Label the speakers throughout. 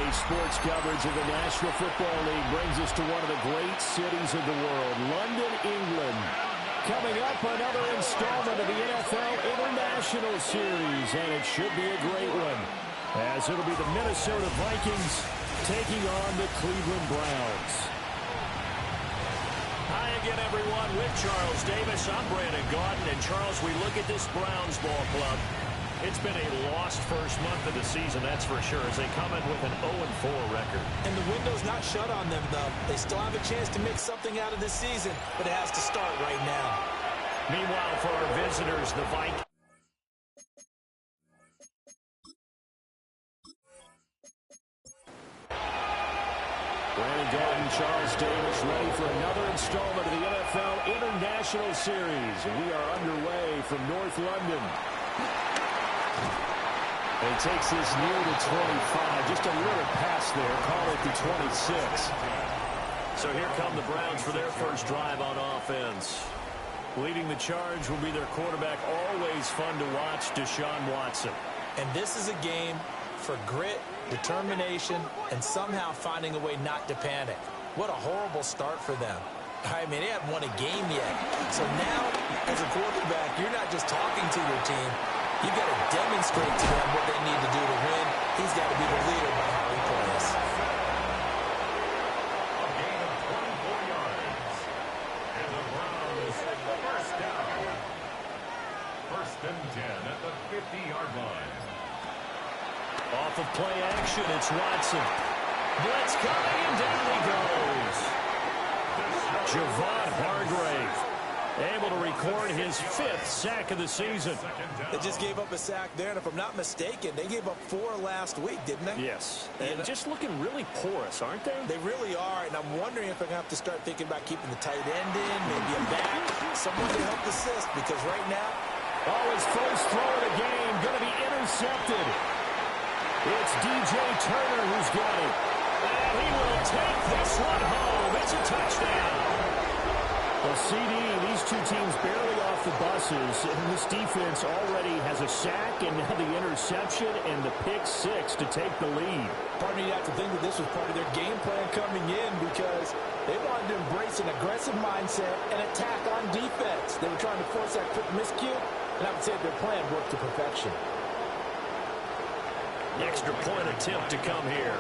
Speaker 1: Today's sports coverage of the National Football League brings us to one of the great cities of the world, London, England. Coming up, another installment of the NFL International Series, and it should be a great one, as it'll be the Minnesota Vikings taking on the Cleveland Browns.
Speaker 2: Hi again, everyone. With Charles Davis, I'm Brandon Gaudin. And, Charles, we look at this Browns ball club. It's been a lost first month of the season, that's for sure, as they come in with an 0-4 record.
Speaker 3: And the window's not shut on them, though. They still have a chance to make something out of this season, but it has to start right now.
Speaker 2: Meanwhile, for our visitors, the Vikings.
Speaker 1: Brandon Gaudin, Charles Davis, ready for another installment of the NFL International Series. And we are underway from North London. And he takes this near the 25. Just a little pass there. Call it the 26.
Speaker 2: So here come the Browns for their first drive on offense. Leading the charge will be their quarterback. Always fun to watch, Deshaun Watson.
Speaker 3: And this is a game for grit, determination, and somehow finding a way not to panic. What a horrible start for them. I mean, they haven't won a game yet. So now, as a quarterback, you're not just talking to your team. You've got to demonstrate to them what they need to do to win. He's got to be the leader by how he plays.
Speaker 4: A gain of 24 yards. And the Browns first down. First and 10 at the 50-yard line.
Speaker 2: Off of play action, it's Watson. Blitz coming, and down he goes. Javon Hargrave able to record his 5th sack of the season.
Speaker 3: They just gave up a sack there, and if I'm not mistaken, they gave up 4 last week, didn't they?
Speaker 2: Yes, and just looking really porous, aren't they?
Speaker 3: They really are, and I'm wondering if they're going to have to start thinking about keeping the tight end in, maybe a back, someone to help assist, because right now...
Speaker 1: Oh, his first throw of the game going to be intercepted. It's DJ Turner who's got it.
Speaker 2: And he will take this one home. It's a touchdown.
Speaker 1: Well, CD, these two teams barely off the buses, and this defense already has a sack and now the interception and the pick 6 to take the lead.
Speaker 3: Part of me have to think that this was part of their game plan coming in because they wanted to embrace an aggressive mindset and attack on defense. They were trying to force that quick miscue, and I would say their plan worked to perfection.
Speaker 2: Extra point attempt to come here.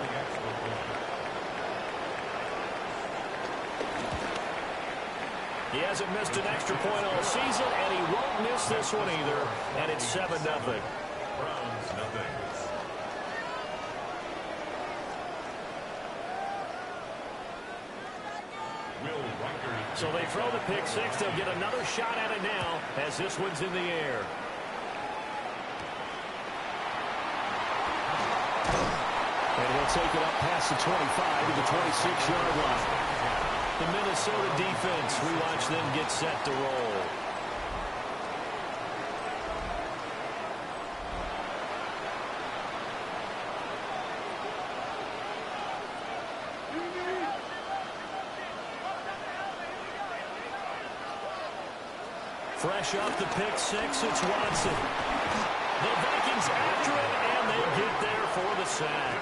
Speaker 2: He hasn't missed an extra point all season, and he won't miss this one either. And it's 7-0.
Speaker 4: Browns nothing.
Speaker 2: So they throw the pick 6. They'll get another shot at it now as this one's in the air.
Speaker 1: And we'll take it up past the 25 to the 26-yard line.
Speaker 2: The Minnesota defense, we watch them get set to roll. Fresh off the pick 6, it's Watson. The Vikings after it, and they get there for the sack.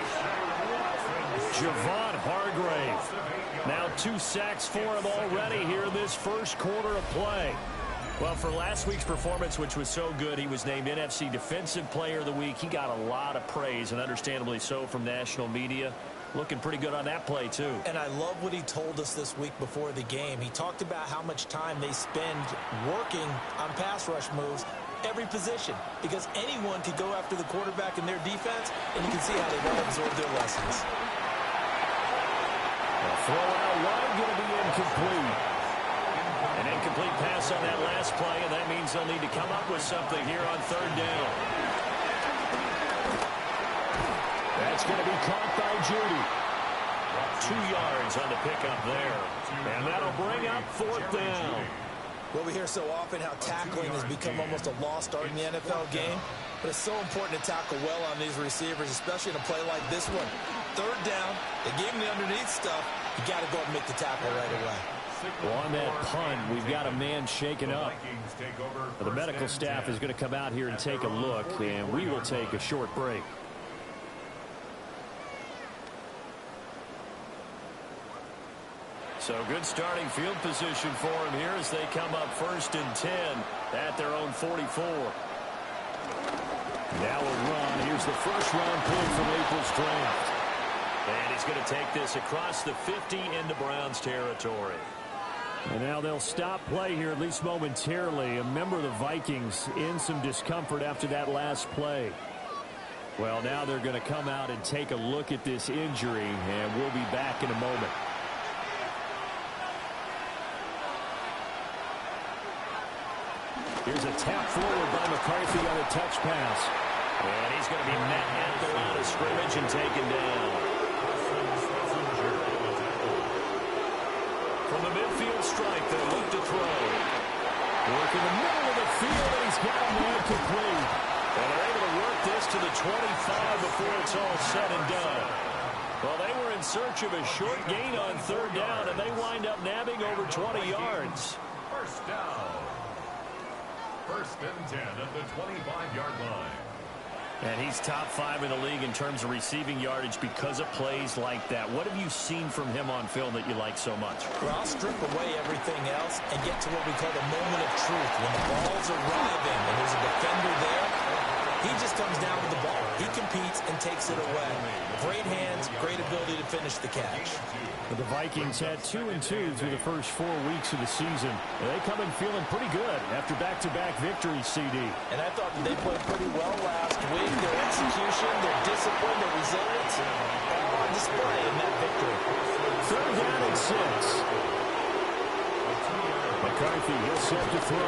Speaker 2: Javon Hargrave. Now 2 sacks for him already here in this first quarter of play. Well, for last week's performance, which was so good, he was named NFC Defensive Player of the Week. He got a lot of praise, and understandably so, from national media. Looking pretty good on that play, too.
Speaker 3: And I love what he told us this week before the game. He talked about how much time they spend working on pass rush moves, every position, because anyone could go after the quarterback in their defense, and you can see how they want to absorb their lessons.
Speaker 1: Throw out wide, going to be incomplete.
Speaker 2: An incomplete pass on that last play, and that means they'll need to come up with something here on 3rd down.
Speaker 1: That's going to be caught by Judy.
Speaker 2: 2 yards on the pickup there. And that'll bring up 4th down.
Speaker 3: Well, we hear so often how tackling has become almost a lost art in the NFL game. But it's so important to tackle well on these receivers, especially in a play like this one. 3rd down, they gave him the underneath stuff. You got to go and make the tackle right away.
Speaker 1: Well, on that punt, we've got a man shaken up. The medical staff is going to come out here and take a look, and we will take a short break.
Speaker 2: So good starting field position for him here as they come up 1st and 10 at their own 44.
Speaker 1: Now a run. Here's the first-round pick from April's draft.
Speaker 2: And he's going to take this across the 50 into Browns territory.
Speaker 1: And now they'll stop play here, at least momentarily. A member of the Vikings in some discomfort after that last play. Well, now they're going to come out and take a look at this injury, and we'll be back in a moment. Here's a tap forward by McCarthy on a touch pass.
Speaker 2: And he's going to be met at the line of scrimmage and taken down. From the midfield strike, they look to throw.
Speaker 1: Work in the middle of the field, and he's got him there complete.
Speaker 2: And they're able to work this to the 25 before it's all said and done. Well, they were in search of a short gain on 3rd down, and they wind up nabbing over 20 yards.
Speaker 4: First down. 1st and 10 at the 25-yard line.
Speaker 2: And he's top 5 in the league in terms of receiving yardage because of plays like that. What have you seen from him on film that you like so much?
Speaker 3: Well, I'll strip away everything else and get to what we call the moment of truth. When the ball's arriving and there's a defender there, he just comes down with the ball. He competes and takes it away. Great hands, great ability to finish the catch.
Speaker 1: But the Vikings had 2-2 through the first 4 weeks of the season. They come in feeling pretty good after back-to-back victories, CD.
Speaker 3: And I thought that they played pretty well last week. Their execution, their discipline, their resilience, all on display in that victory.
Speaker 1: 3rd down and 6. McCarthy, he'll set to throw.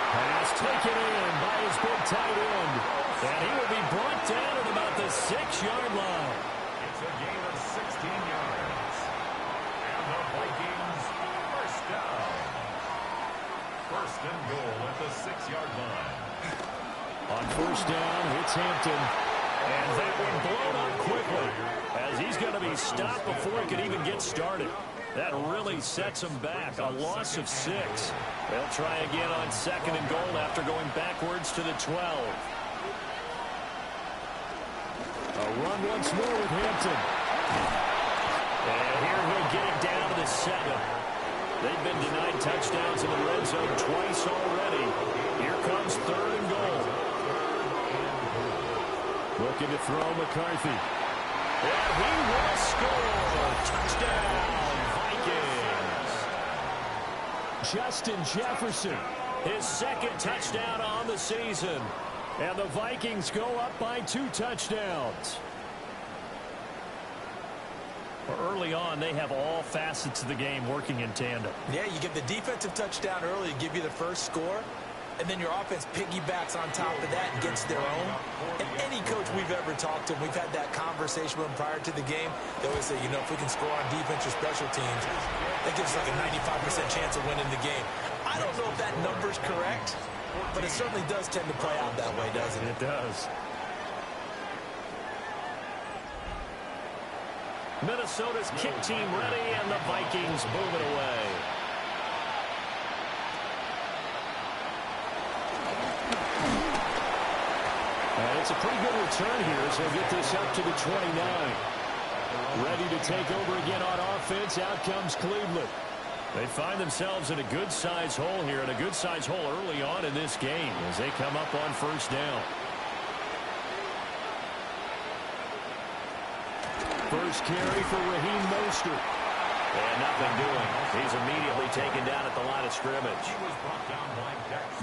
Speaker 1: Pass taken in by his big tight end. And he will be brought down at about the 6-yard line.
Speaker 4: It's a gain of 16 yards. And the Vikings, first down. 1st and goal at the 6-yard line.
Speaker 1: On 1st down, it's Hampton.
Speaker 2: And that one blown up quickly as he's going to be stopped before he can even get started. That really sets him back. A loss of 6. They'll try again on 2nd and goal after going backwards to the 12.
Speaker 1: A run once more with Hampton.
Speaker 2: And here he'll get it down to the 7. They've been denied touchdowns in the red zone twice already. Here comes 3rd and goal.
Speaker 1: Looking to throw McCarthy.
Speaker 2: And he will score. Touchdown, Vikings.
Speaker 1: Justin Jefferson.
Speaker 2: His 2nd touchdown on the season.
Speaker 1: And the Vikings go up by 2 touchdowns.
Speaker 2: Early on, they have all facets of the game working in tandem.
Speaker 3: Yeah, you get the defensive touchdown early to give you the first score, and then your offense piggybacks on top of that and gets their own. And any coach we've ever talked to, we've had that conversation with them prior to the game. They always say, you know, if we can score on defense or special teams, that gives us like a 95% chance of winning the game. I don't know if that number's correct, but it certainly does tend to play out that way, doesn't it?
Speaker 1: It does.
Speaker 2: Minnesota's kick team ready, and the Vikings move it away.
Speaker 1: And it's a pretty good return here as they'll get this up to the 29. Ready to take over again on offense. Out comes Cleveland.
Speaker 2: They find themselves in a good-sized hole here, and a good-sized hole early on in this game as they come up on 1st down.
Speaker 1: First carry for Raheem Mostert.
Speaker 2: And nothing doing. He's immediately taken down at the line of scrimmage.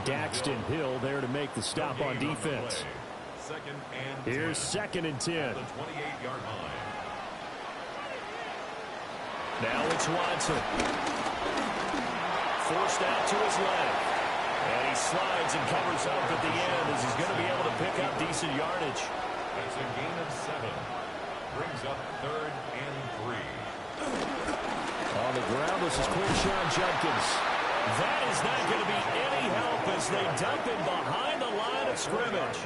Speaker 1: Daxton Hill there to make the stop on defense. Here's 2nd and 10.
Speaker 2: Now it's Watson. Forced out to his left. And he slides and covers up at the end as he's going to be able to pick up decent yardage.
Speaker 4: That's a gain of 7. Brings up 3rd and 3.
Speaker 1: On the ground, this is Quinshon Judkins.
Speaker 2: That is not going to be any help as they dump him behind the line of scrimmage.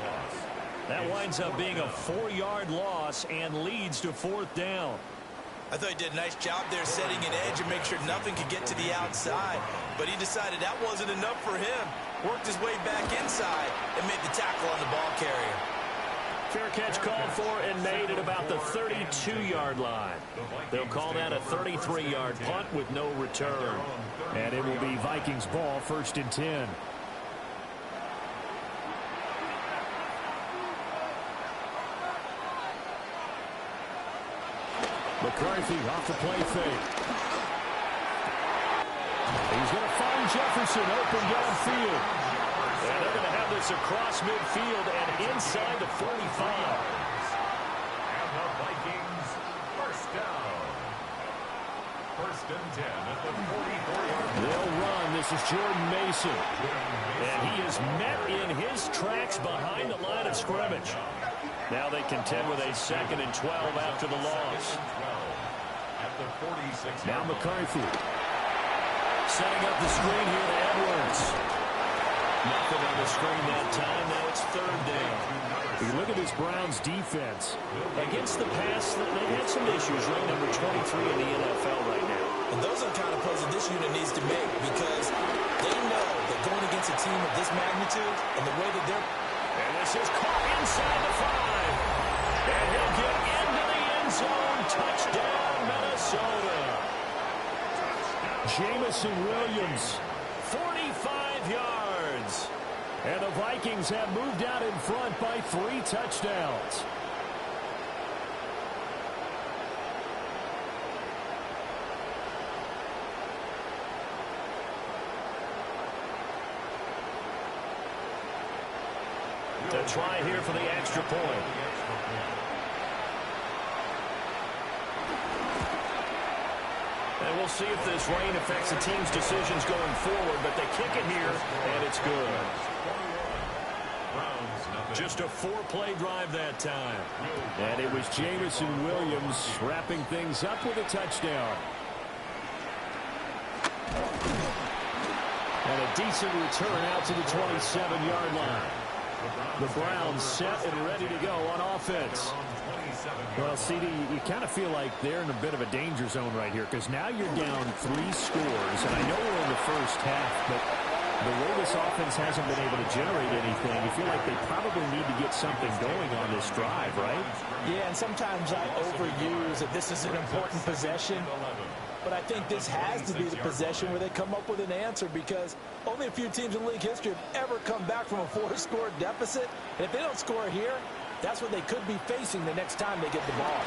Speaker 2: That winds up being a 4-yard loss and leads to 4th down.
Speaker 3: I thought he did a nice job there setting an edge and make sure nothing could get to the outside. But he decided that wasn't enough for him. Worked his way back inside and made the tackle on the ball carrier.
Speaker 2: Fair catch called for and made at about the 32-yard line. They'll call that a 33-yard punt with no return.
Speaker 1: And it will be Vikings ball, 1st and 10. McCarthy off the play fake. He's going to find Jefferson open downfield.
Speaker 2: And they're going to have this across midfield and inside the 45.
Speaker 4: And the Vikings, first down. 1st and 10 at the 44-yard line.
Speaker 1: They'll run. This is Jordan Mason.
Speaker 2: And he is met in his tracks behind the line of scrimmage. Now they contend with a 2nd and 12 after the loss.
Speaker 4: At the 46.
Speaker 1: Now McCarthy.
Speaker 2: Setting up the screen here to Edwards. Nothing on the screen that time. Now it's 3rd down.
Speaker 1: You look at this Browns defense.
Speaker 2: Against the pass, they've had some issues. Right, number 23 in the NFL right now.
Speaker 3: And those are the kind of plays that this unit needs to make because they know that going against a team of this magnitude and the way that they're...
Speaker 2: And this is caught inside the 5. And he'll get into the end zone. Touchdown, Minnesota.
Speaker 1: Jamison Williams.
Speaker 2: 45 yards.
Speaker 1: And the Vikings have moved out in front by 3 touchdowns.
Speaker 2: To try here for the extra point. And we'll see if this rain affects the team's decisions going forward, but they kick it here, and it's good. Just a 4-play drive that time.
Speaker 1: And it was Jamison Williams wrapping things up with a touchdown. And a decent return out to the 27-yard line. The Browns set and ready to go on offense. Well, CD, you kind of feel like they're in a bit of a danger zone right here because now you're down 3 scores. And I know we're in the first half, but the way this offense hasn't been able to generate anything, you feel like they probably need to get something going on this drive, right?
Speaker 3: Yeah, and sometimes I overuse that this is an important possession. But I think this has to be the possession where they come up with an answer because only a few teams in league history have ever come back from a 4-score deficit. And if they don't score here, that's what they could be facing the next time they get the ball.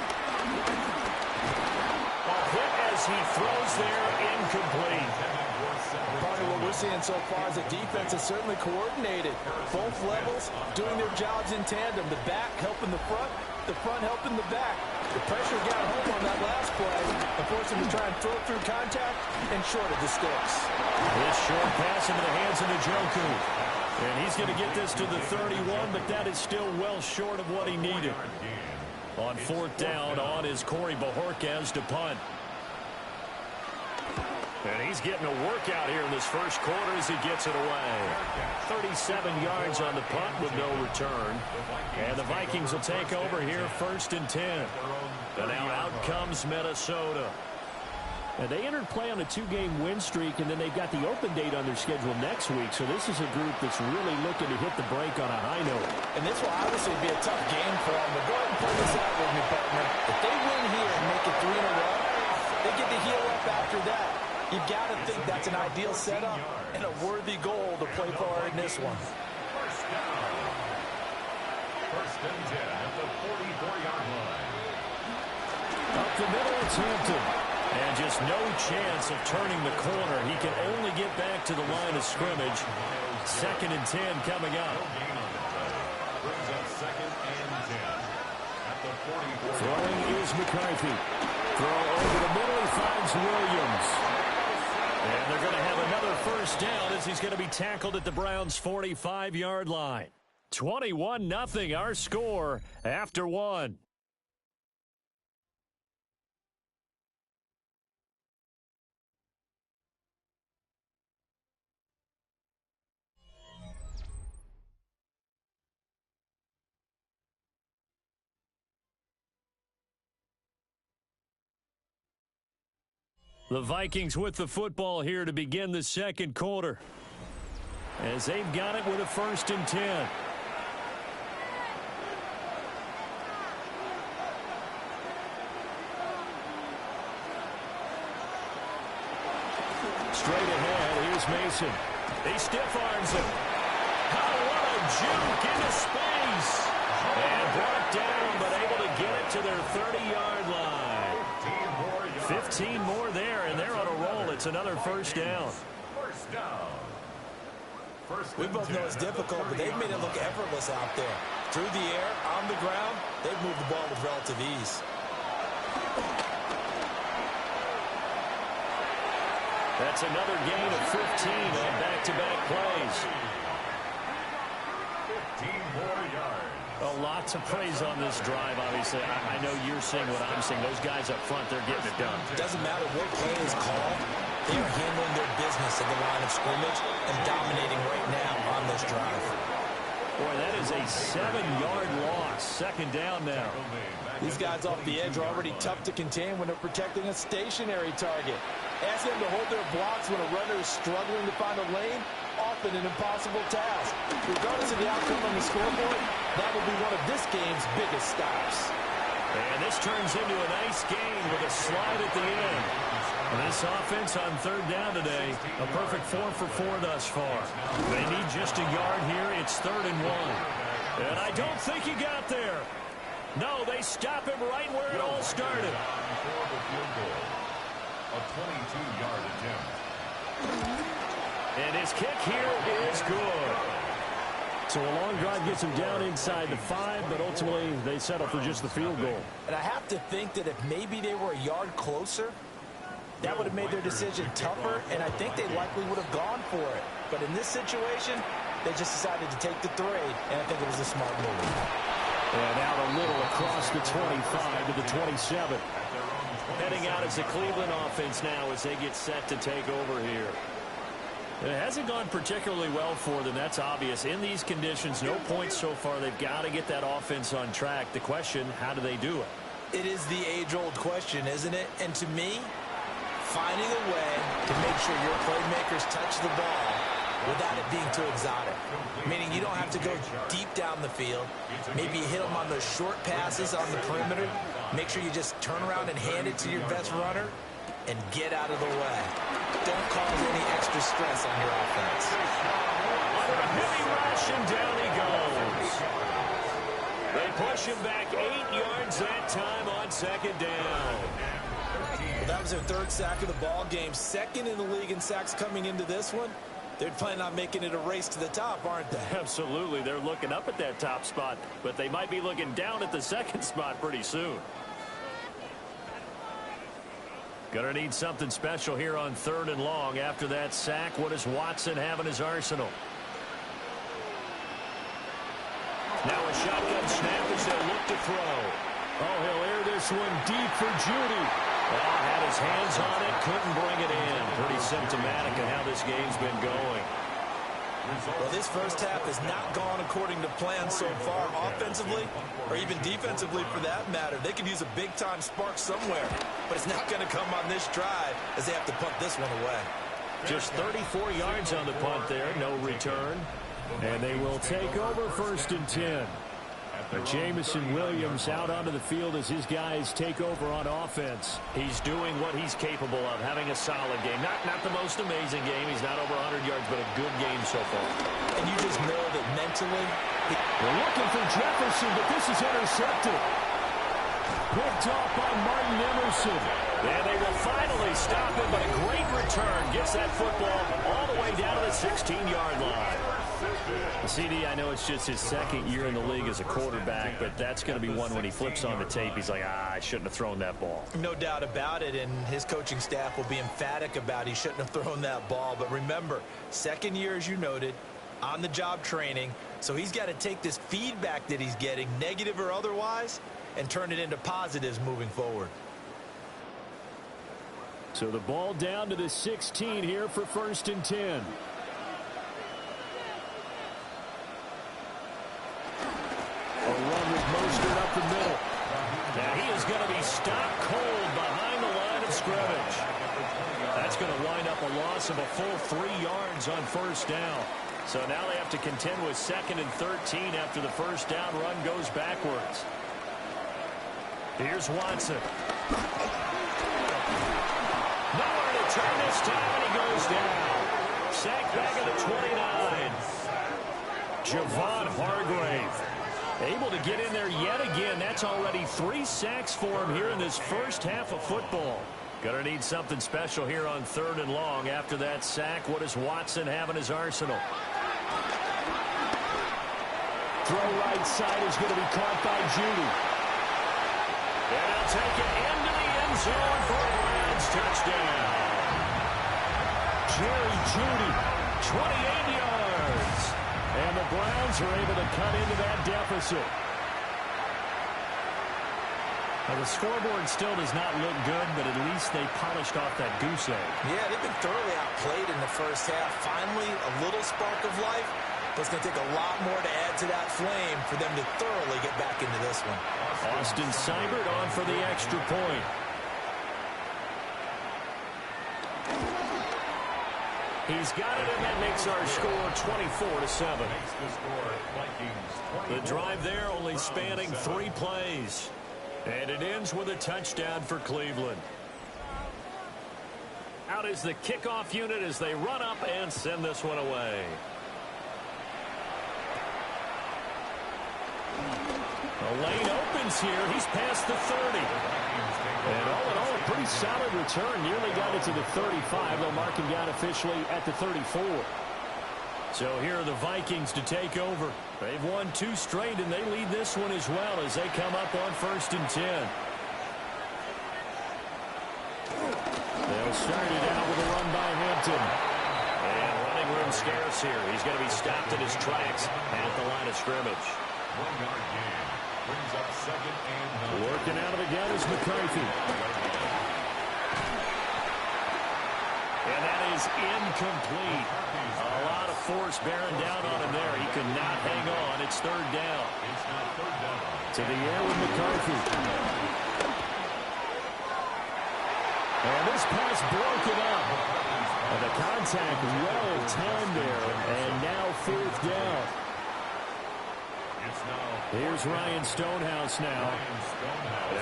Speaker 2: A hit as he throws there, incomplete.
Speaker 3: Partner, what we're seeing so far is the defense is certainly coordinated. Both levels doing their jobs in tandem. The back helping the front helping the back. The pressure got home on that last play and forced him to try and throw through contact and short of the sticks.
Speaker 2: This short pass into the hands of Njoku. And he's going to get this to the 31, but that is still well short of what he needed. On 4th down, on is Corey Bojorquez to punt. And he's getting a workout here in this first quarter as he gets it away. 37 yards on the punt with no return. And the Vikings will take over here 1st and 10. And now out comes Minnesota.
Speaker 1: And they entered play on a 2-game win streak, and then they've got the open date on their schedule next week. So this is a group that's really looking to hit the break on a high note.
Speaker 3: And this will obviously be a tough game for them. But go ahead and play this out with me, partner. If they win here and make it 3 in a row, they get to heal up after that. You've got to think that's an ideal setup and a worthy goal to play for in this one.
Speaker 4: First down. 1st and 10 at the 44-yard line.
Speaker 1: Up the middle, it's Hampton.
Speaker 2: And just no chance of turning the corner. He can only get back to the line of scrimmage. 2nd and 10 coming up.
Speaker 4: Brings up 2nd and 10 at the 44.
Speaker 1: Throwing is McCarthy. Throw over the middle, he finds Williams.
Speaker 2: And they're going to have another first down as he's going to be tackled at the Browns' 45-yard line. 21-0 our score after 1. The Vikings with the football here to begin the second quarter, as they've got it with a 1st and 10.
Speaker 1: straight ahead. Here's Mason.
Speaker 2: He stiff arms him. Oh, what a juke into space. And brought down, but able to get it to their 30-yard line. 15 more there, and they're on a roll. It's another first down.
Speaker 3: We both know it's difficult, but they've made it look effortless out there. Through the air, on the ground, they've moved the ball with relative ease.
Speaker 2: That's another gain of 15 on back-to-back plays.
Speaker 4: 15 more yards.
Speaker 2: Lots of praise on this drive, obviously. I know you're seeing what I'm seeing. Those guys up front, they're getting it done.
Speaker 3: It doesn't matter what play is called. They are handling their business at the line of scrimmage and dominating right now on this drive.
Speaker 2: Boy, that is a 7-yard loss. Second down now.
Speaker 3: These guys off the edge are already tough to contain when they're protecting a stationary target. Ask them to hold their blocks when a runner is struggling to find a lane. Often an impossible task. Regardless of the outcome on the scoreboard, that will be one of this game's biggest stops.
Speaker 2: And this turns into a nice gain with a slide at the end. And this offense on third down today, a perfect 4 for 4 thus far. They need just a yard here. It's 3rd and 1. And I don't think he got there. No, they stop him right where it all started.
Speaker 4: A 22-yard attempt.
Speaker 2: And his kick here is good.
Speaker 1: So a long drive gets him down inside the 5, but ultimately they settle for just the field goal.
Speaker 3: And I have to think that if maybe they were a yard closer, that would have made their decision tougher, and I think they likely would have gone for it. But in this situation, they just decided to take the 3, and I think it was a smart move.
Speaker 1: And out a little across the 25 to the 27.
Speaker 2: Heading out as the Cleveland offense now as they get set to take over here. It hasn't gone particularly well for them. That's obvious. In these conditions, no points so far. They've got to get that offense on track. The question, how do they do it?
Speaker 3: It is the age-old question, isn't it? And to me, finding a way to make sure your playmakers touch the ball without it being too exotic. Meaning you don't have to go deep down the field. Maybe you hit them on those short passes on the perimeter. Make sure you just turn around and hand it to your best runner and get out of the way. Don't cause any extra stress on your offense.
Speaker 2: Under a heavy rush, and down he goes. They push him back 8 yards that time on second down.
Speaker 3: Well, that was their 3rd sack of the ball game. 2nd in the league in sacks coming into this one. They're planning on making it a race to the top, aren't they?
Speaker 2: Absolutely. They're looking up at that top spot, but they might be looking down at the 2nd spot pretty soon. Gonna need something special here on 3rd and long. After that sack, what does Watson have in his arsenal? Now a shotgun snap as they look to throw.
Speaker 1: Oh, he'll air this one deep for Judy.
Speaker 2: Well, had his hands on it, couldn't bring it in. Pretty symptomatic of how this game's been going.
Speaker 3: Well, this first half has not gone according to plan so far offensively or even defensively for that matter. They could use a big-time spark somewhere, but it's not going to come on this drive as they have to punt this one away.
Speaker 2: Just 34 yards on the punt there, no return.
Speaker 1: And they will take over 1st and 10. Jamison Williams out onto the field as his guys take over on offense.
Speaker 2: He's doing what he's capable of, having a solid game. Not the most amazing game. He's not over 100 yards, but a good game so far.
Speaker 3: And you just know that mentally...
Speaker 1: They're looking for Jefferson, but this is intercepted. Picked off by Martin Emerson.
Speaker 2: And they will finally stop him, but a great return gets that football all the way down to the 16-yard line.
Speaker 1: CD, I know it's just his 2nd year in the league as a quarterback, but that's going to be one when he flips on the tape. He's like, I shouldn't have thrown that ball.
Speaker 3: No doubt about it, and his coaching staff will be emphatic about he shouldn't have thrown that ball. But remember, 2nd year, as you noted, on-the-job training, so he's got to take this feedback that he's getting, negative or otherwise, and turn it into positives moving forward.
Speaker 1: So the ball down to the 16 here for 1st and 10. A run with Mostert up the middle.
Speaker 2: Now he is going to be stopped cold behind the line of scrimmage. That's going to wind up a loss of a full 3 yards on 1st down. So now they have to contend with 2nd and 13 after the 1st down run goes backwards. Here's Watson. Nowhere to return this time, and he goes down. Sack back at the 29. Javon Hargrave able to get in there yet again. That's already 3 sacks for him here in this first half of football. Going to need something special here on 3rd and long after that sack. What does Watson have in his arsenal?
Speaker 1: Throw right side is going to be caught by Judy.
Speaker 2: And he'll take it into the end zone for a Browns touchdown.
Speaker 1: Jerry Judy,
Speaker 2: 28 yards.
Speaker 1: and the Browns are able to cut into that deficit.
Speaker 2: Well, the scoreboard still does not look good, but at least they polished off that goose egg.
Speaker 3: Yeah, they've been thoroughly outplayed in the first half. Finally, a little spark of life, but it's going to take a lot more to add to that flame for them to thoroughly get back into this one.
Speaker 2: Austin Seibert on for the extra point. He's got it, and that makes our score 24-7. The drive there only spanning 3 plays. And it ends with a touchdown for Cleveland. Out is the kickoff unit as they run up and send this one away. The lane opens here. He's past the 30.
Speaker 1: And all in all, a pretty solid return. Nearly got it to the 35. They'll mark him down officially at the 34.
Speaker 2: So here are the Vikings to take over. They've won 2 straight, and they lead this one as well as they come up on 1st and 10.
Speaker 1: They'll start it out with a run by Hampton.
Speaker 2: And running room scarce here. He's going to be stopped in his tracks at the line of scrimmage.
Speaker 4: 1-yard gain. Brings up 2nd and 9.
Speaker 1: Working out of it again is McCarthy.
Speaker 2: And that is incomplete. A lot of force bearing down on him there. He could not hang on. It's 3rd down.
Speaker 4: It's now 3rd down.
Speaker 1: To the air with McCarthy. And this pass broken up. And the contact well timed there. And now 4th down. Here's Ryan Stonehouse now.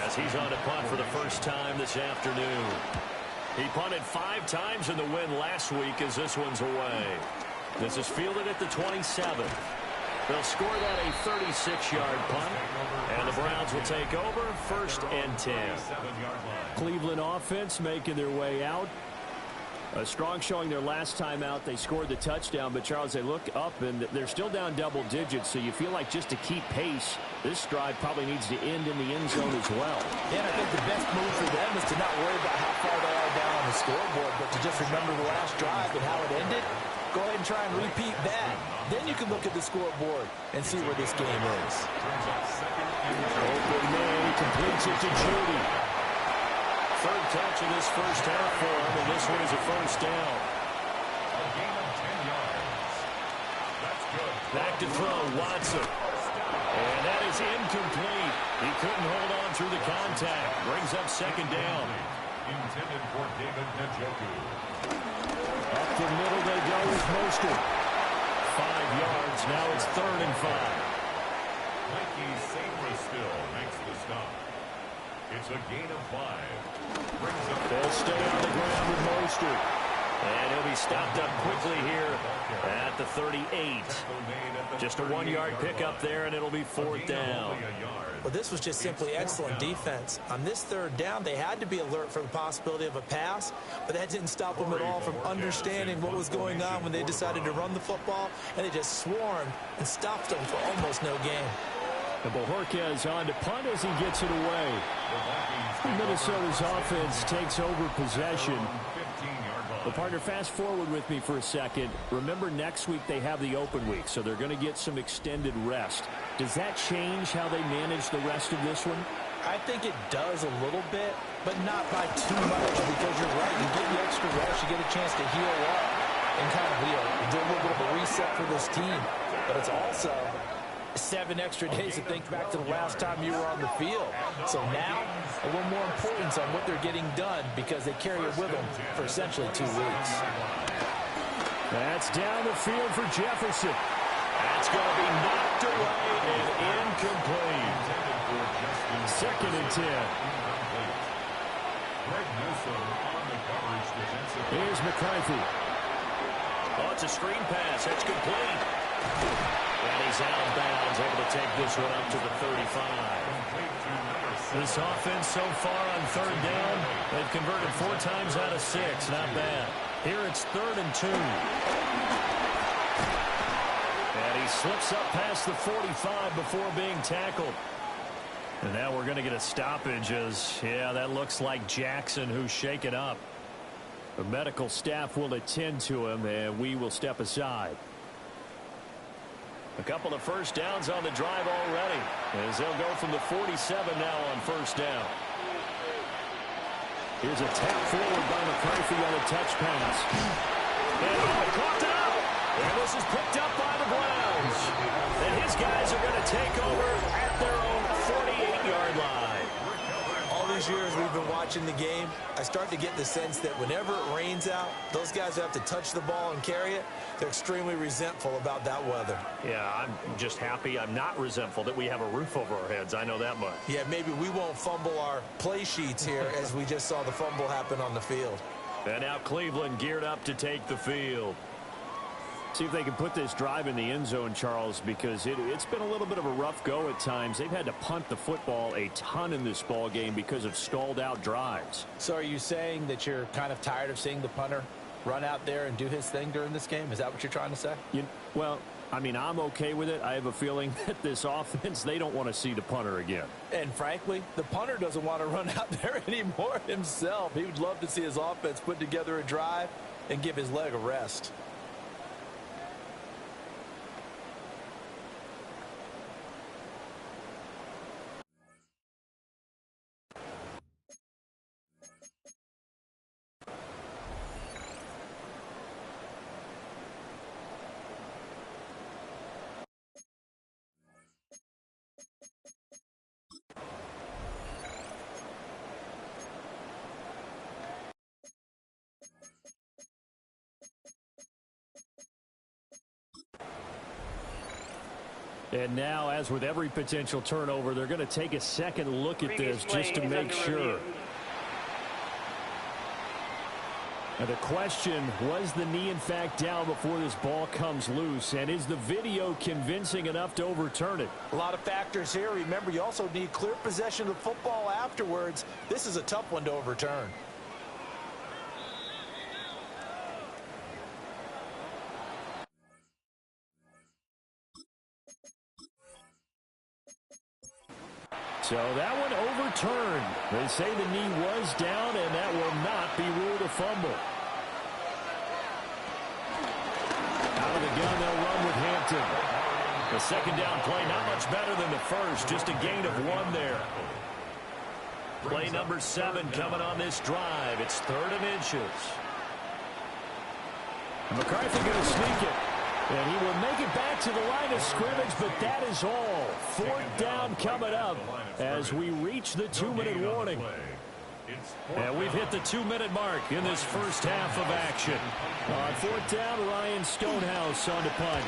Speaker 2: As he's on to punt for the first time this afternoon. He punted 5 times in the win last week as this one's away. This is fielded at the 27. They'll score that a 36-yard punt. And the Browns will take over 1st and 10.
Speaker 1: Cleveland offense making their way out. A strong showing their last time out. They scored the touchdown, but Charles, they look up and they're still down double digits, so you feel like just to keep pace, this drive probably needs to end in the end zone as well.
Speaker 3: Yeah, and I think the best move for them is to not worry about how far they are down on the scoreboard, but to just remember the last drive and how it ended. Go ahead and try and repeat that. Then you can look at the scoreboard and see where this game is.
Speaker 1: Open man, he completes it to Judy.
Speaker 2: 3rd catch of this first half for him, and this one is a 1st down.
Speaker 4: A gain of 10 yards. That's good.
Speaker 2: Back to throw, Watson. And that is incomplete. He couldn't hold on through the contact. Brings up 2nd down.
Speaker 4: Intended for David Njoku.
Speaker 1: Up the middle they go with Mostert.
Speaker 2: 5 yards. Now it's 3rd and 5.
Speaker 4: Mikey Sainristil makes the stop. It's a gain of 5.
Speaker 1: They'll stay on the ground with Mostert.
Speaker 2: And he'll be stopped up quickly here at the 38. Just a 1-yard pickup there, and it'll be 4th down.
Speaker 3: Well, this was just simply excellent defense. On this 3rd down, they had to be alert for the possibility of a pass, but that didn't stop them at all from understanding what was going on when they decided to run the football, and they just swarmed and stopped them for almost no gain.
Speaker 1: And Bojorquez is on to punt as he gets it away. Minnesota's offense takes over possession. Well, partner, fast forward with me for a second. Remember, next week they have the open week, so they're going to get some extended rest. Does that change how they manage the rest of this one?
Speaker 3: I think it does a little bit, but not by too much, because you're right. You get the extra rest, you get a chance to heal up and kind of, do a little bit of a reset for this team. But it's also 7 extra days to think back to the last time you were on the field. So now, a little more importance on what they're getting done because they carry it with them for essentially 2 weeks.
Speaker 1: That's down the field for Jefferson.
Speaker 2: That's going to be knocked away and incomplete.
Speaker 1: 2nd and 10.
Speaker 4: Greg Newsome on the coverage defensive
Speaker 1: Here's McCarthy.
Speaker 2: Oh, it's a screen pass. That's complete. And he's out of bounds, able to take this one up to the 35. This offense so far on third down, they've converted 4 times out of 6. Not bad. Here it's 3rd and 2. And he slips up past the 45 before being tackled. And now we're going to get a stoppage as, yeah, that looks like Jackson who's shaken up. The medical staff will attend to him, and we will step aside. A couple of first downs on the drive already, as they'll go from the 47 now on first down. Here's a tap forward by McCarthy on a touch pass. And caught up. And this is picked up by the Browns. And his guys are going to take over at their own 48-yard line.
Speaker 3: All these years we've been watching the game, I start to get the sense that whenever it rains out, those guys who have to touch the ball and carry it, they're extremely resentful about that weather.
Speaker 2: Yeah, I'm just happy I'm not resentful that we have a roof over our heads. I know that much.
Speaker 3: Yeah, maybe we won't fumble our play sheets here as we just saw the fumble happen on the field.
Speaker 2: And now Cleveland geared up to take the field.
Speaker 1: See if they can put this drive in the end zone, Charles, because it's been a little bit of a rough go at times. They've had to punt the football a ton in this ball game because of stalled-out drives.
Speaker 5: So are you saying that you're kind of tired of seeing the punter run out there and do his thing during this game? Is that what you're trying to say?
Speaker 1: Well, I mean, I'm okay with it. I have a feeling that this offense, they don't want to see the punter again.
Speaker 5: And frankly, the punter doesn't want to run out there anymore himself. He would love to see his offense put together a drive and give his leg a rest.
Speaker 1: And now, as with every potential turnover, they're going to take a second look at this just to make sure. And the question, was the knee in fact down before this ball comes loose? And is the video convincing enough to overturn it?
Speaker 5: A lot of factors here. Remember, you also need clear possession of the football afterwards. This is a tough one to overturn.
Speaker 1: So that one overturned. They say the knee was down, and that will not be ruled a fumble. Out of the gun, they'll run with Hampton. The second down play, not much better than the first, just a gain of 1 there. Play number 7 coming on this drive. It's 3rd and inches. McCarthy going to sneak it. And he will make it back to the line of scrimmage, but that is all. 4th down coming up as we reach the 2-minute warning. And we've hit the 2-minute mark in this first half of action. On 4th down, Ryan Stonehouse on the punt.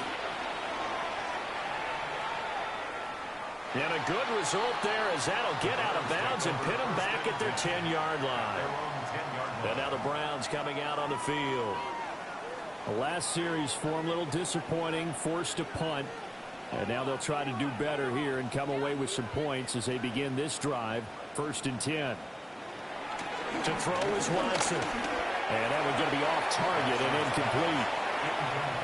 Speaker 1: And a good result there as that'll get out of bounds and pin them back at their 10-yard line. And now the Browns coming out on the field. The last series for them, a little disappointing, forced to punt. And now they'll try to do better here and come away with some points as they begin this drive. 1st and 10. To throw is Watson. And that one's going to be off target and incomplete.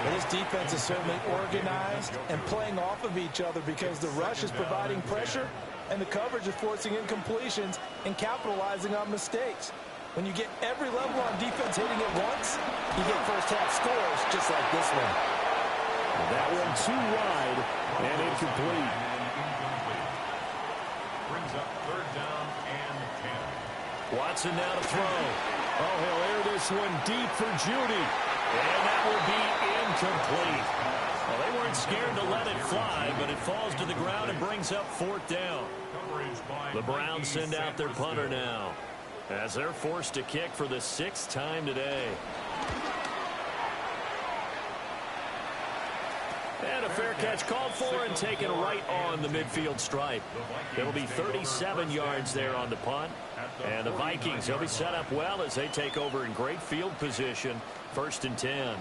Speaker 5: But this defense is certainly organized and playing off of each other because the rush is providing pressure and the coverage is forcing incompletions and capitalizing on mistakes. When you get every level on defense hitting it once, you get first-half scores just like this one.
Speaker 1: That one too wide and incomplete.
Speaker 4: Brings up 3rd down and 10.
Speaker 2: Watson now to throw.
Speaker 1: Oh, he'll air this one deep for Judy.
Speaker 2: And that will be incomplete. Well, they weren't scared to let it fly, but it falls to the ground and brings up 4th down. The Browns send out their punter now, as they're forced to kick for the 6th time today. And a fair catch called for and taken right on the midfield stripe. It'll be 37 yards there on the punt. And the Vikings, they'll be set up well as they take over in great field position. 1st and 10.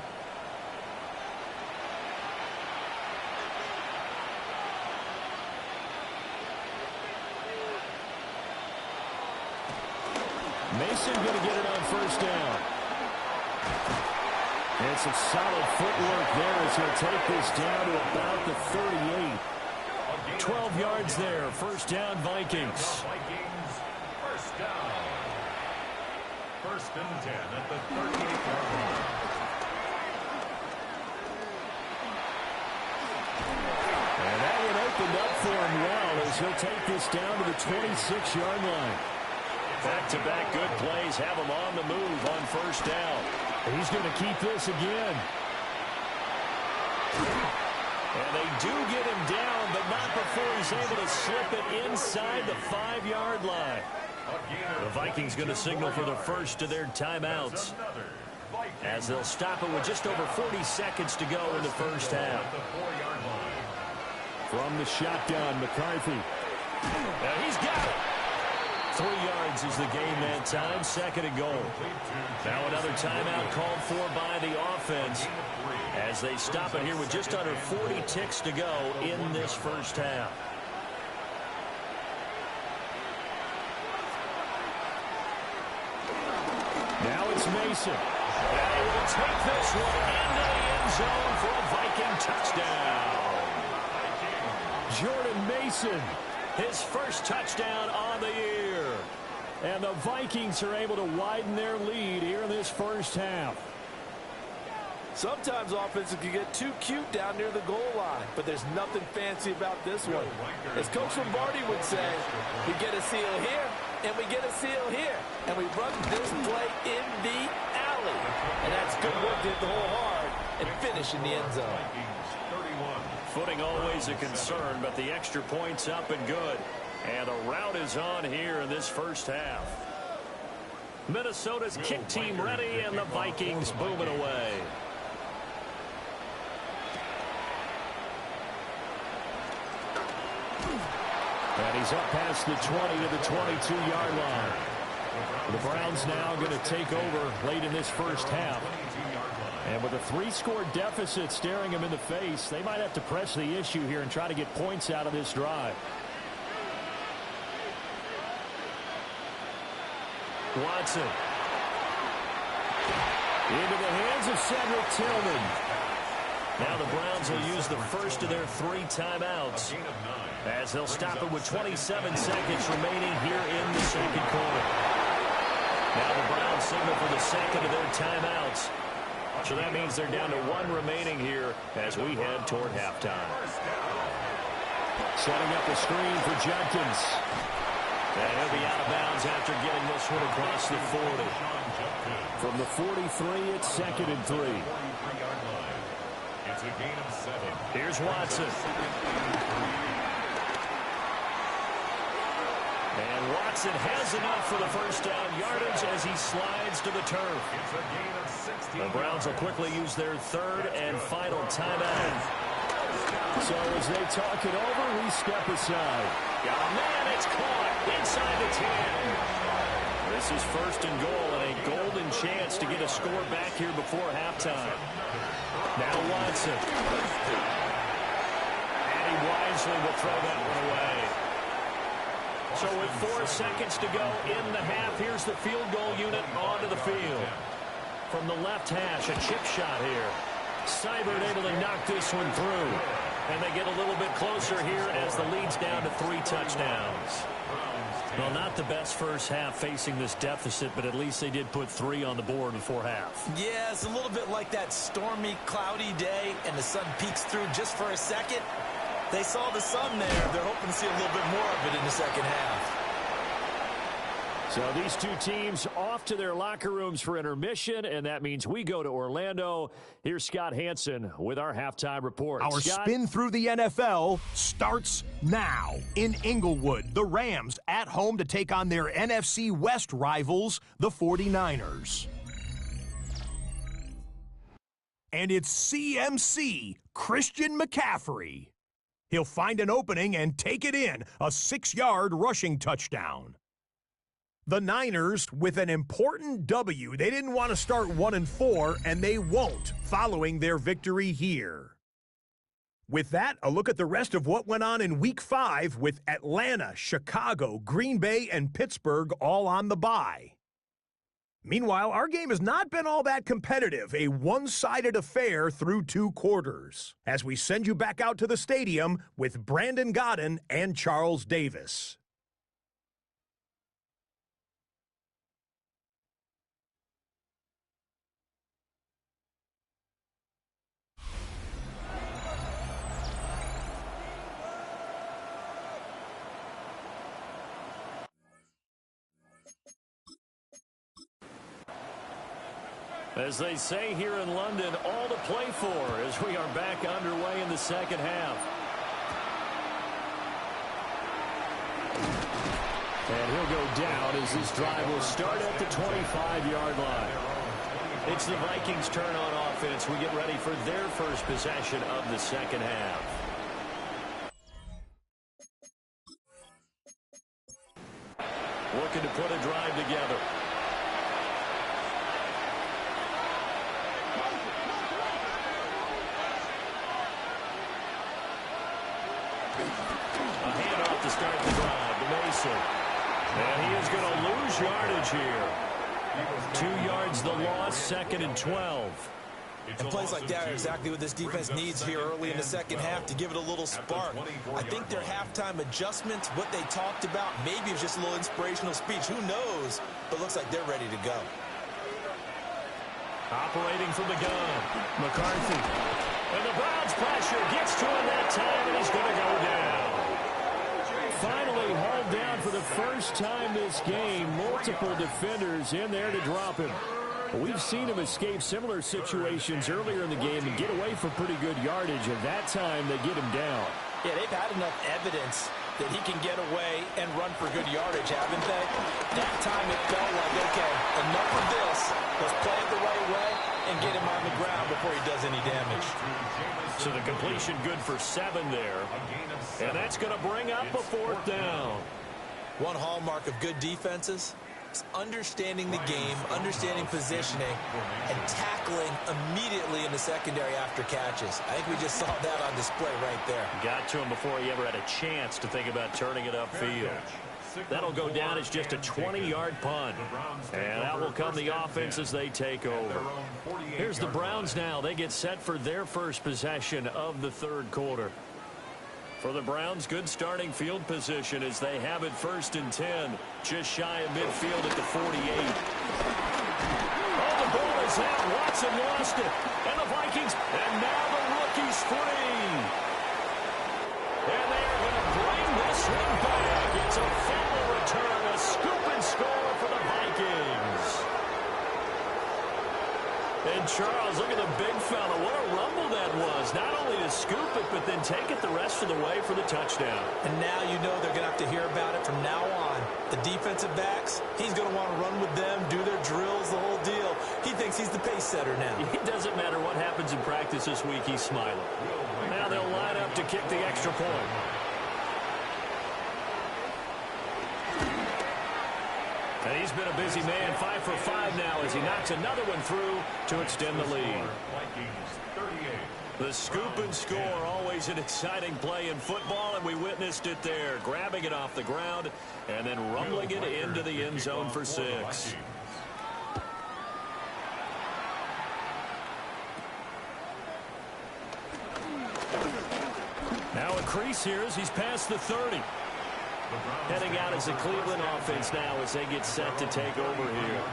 Speaker 1: Mason going to get it on 1st down. And some solid footwork there as he'll take this down to about the 38.
Speaker 2: 12 yards there. 1st down, Vikings.
Speaker 4: Vikings, 1st down. 1st and 10 at the 38-yard line.
Speaker 1: And that one opened up for him well as he'll take this down to the 26-yard line.
Speaker 2: Back-to-back good plays have him on the move on 1st down.
Speaker 1: He's going to keep this again.
Speaker 2: And they do get him down, but not before he's able to slip it inside the 5-yard line. The Vikings going to signal for the first of their timeouts as they'll stop it with just over 40 seconds to go in the 1st half.
Speaker 1: From the shotgun, McCarthy.
Speaker 2: Now he's got it. 3 yards is the game that time. 2nd and goal. Now another timeout called for by the offense as they stop it here with just under 40 ticks to go in this 1st half.
Speaker 1: Now it's Mason.
Speaker 2: And he will take this one into the end zone for a Viking touchdown.
Speaker 1: Jordan Mason.
Speaker 2: His first touchdown on the year.
Speaker 1: And the Vikings are able to widen their lead here in this 1st half.
Speaker 5: Sometimes offenses can get too cute down near the goal line, but there's nothing fancy about this one. As Coach Lombardi would say, we get a seal here, and we get a seal here, and we run this play in the alley. And that's good work to hit the hole hard and finish in the end zone.
Speaker 2: Footing always a concern, but the extra point's up and good. And the route is on here in this 1st half. Minnesota's kick team ready, and the Vikings booming away.
Speaker 1: And he's up past the 20 to the 22-yard line. The Browns now going to take over late in this 1st half. And with a 3-score deficit staring them in the face, they might have to press the issue here and try to get points out of this drive.
Speaker 2: Watson.
Speaker 1: Into the hands of Cedric Tillman.
Speaker 2: Now the Browns will use the first of their 3 timeouts as they'll stop it with 27 seconds remaining here in the 2nd quarter. Now the Browns signal for the 2nd of their timeouts. So that means they're down to 1 remaining here as we head toward halftime.
Speaker 1: Setting up the screen for Jenkins.
Speaker 2: And he'll be out of bounds after getting this one across the 40.
Speaker 1: From the 43, it's 2nd and 3.
Speaker 4: It's a gain of 7.
Speaker 2: Here's Watson. And Watson has enough for the 1st down yardage as he slides to the turf.
Speaker 4: It's a gain of 16.
Speaker 2: The Browns will quickly use their 3rd and final timeout.
Speaker 1: So as they talk it over, we step aside.
Speaker 2: Oh, man, it's caught inside the 10. This is 1st and goal and a golden chance to get a score back here before halftime. Now Watson. And he wisely will throw that one away. So with 4 seconds to go in the half, here's the field goal unit onto the field. From the left hash, a chip shot here. Seibert able to knock this one through. And they get a little bit closer here as the lead's down to 3 touchdowns. Well, not the best 1st half facing this deficit, but at least they did put 3 on the board before half.
Speaker 3: Yeah, it's a little bit like that stormy, cloudy day, and the sun peeks through just for a second. They saw the sun there. They're hoping to see a little bit more of it in the 2nd half.
Speaker 1: So these 2 teams off to their locker rooms for intermission, and that means we go to Orlando. Here's Scott Hansen with our halftime report.
Speaker 6: Our
Speaker 1: Scott?
Speaker 6: spin through the NFL starts now. In Inglewood, the Rams at home to take on their NFC West rivals, the 49ers. And it's CMC, Christian McCaffrey. He'll find an opening and take it in, a 6-yard rushing touchdown. The Niners with an important W. They didn't want to start 1-4, and they won't following their victory here. With that, a look at the rest of what went on in Week 5 with Atlanta, Chicago, Green Bay, and Pittsburgh all on the bye. Meanwhile, our game has not been all that competitive, a one-sided affair through 2 quarters. As we send you back out to the stadium with Brandon Godden and Charles Davis.
Speaker 2: As they say here in London, all to play for as we are back underway in the second half. And he'll go down as this drive will start at the 25-yard line. It's the Vikings' turn on offense. We get ready for their first possession of the second half. Looking to put a drive together. A handoff to start the drive to Mason. And he is going to lose yardage here. 2 yards the loss, 2nd and 12.
Speaker 3: And plays like that are exactly what this defense needs here early in the second half to give it a little spark. I think their halftime adjustments, what they talked about, maybe it was just a little inspirational speech. Who knows? But looks like they're ready to go.
Speaker 2: Operating from the gun, McCarthy. And the Browns pressure gets to him that time, and he's going to go down. Finally hauled down for the first time this game. Multiple defenders in there to drop him. We've seen him escape similar situations earlier in the game and get away from pretty good yardage, and that time they get him down.
Speaker 3: Yeah, they've had enough evidence that he can get away and run for good yardage, haven't they? That time it felt like, okay, enough of this. Let's play it the right way and get him on the ground before he does any damage.
Speaker 2: So the completion good for 7 there. And that's going to bring up a 4th down.
Speaker 3: One hallmark of good defenses is understanding the game, understanding positioning, and tackling immediately in the secondary after catches. I think we just saw that on display right there.
Speaker 2: Got to him before he ever had a chance to think about turning it upfield. That'll go down as just a 20-yard punt. And out will come the offense as they take over. Here's the Browns now. They get set for their first possession of the 3rd quarter. For the Browns, good starting field position as they have it 1st and 10. Just shy of midfield at the 48. Oh, the ball is out. Watson lost it. And the Vikings, and now the rookie's free. And they are going to bring this one back. It's a final return, a scoop and score for the Vikings. And Charles, look at the big fella. What a rumble that was. Not only to scoop it, but then take it the rest of the way for the touchdown.
Speaker 3: And now you know they're going to have to hear about it from now on. The defensive backs, he's going to want to run with them, do their drills, the whole deal. He thinks he's the pace setter now.
Speaker 2: It doesn't matter what happens in practice this week, he's smiling. Now they'll line up to kick the extra point. And he's been a busy man, 5 for 5 now as he knocks another one through to extend the lead. The scoop and score, always an exciting play in football, and we witnessed it there, grabbing it off the ground and then rumbling it into the end zone for 6. Now a crease here as he's past the 30. Heading out as a Cleveland offense now as they get set to take over here.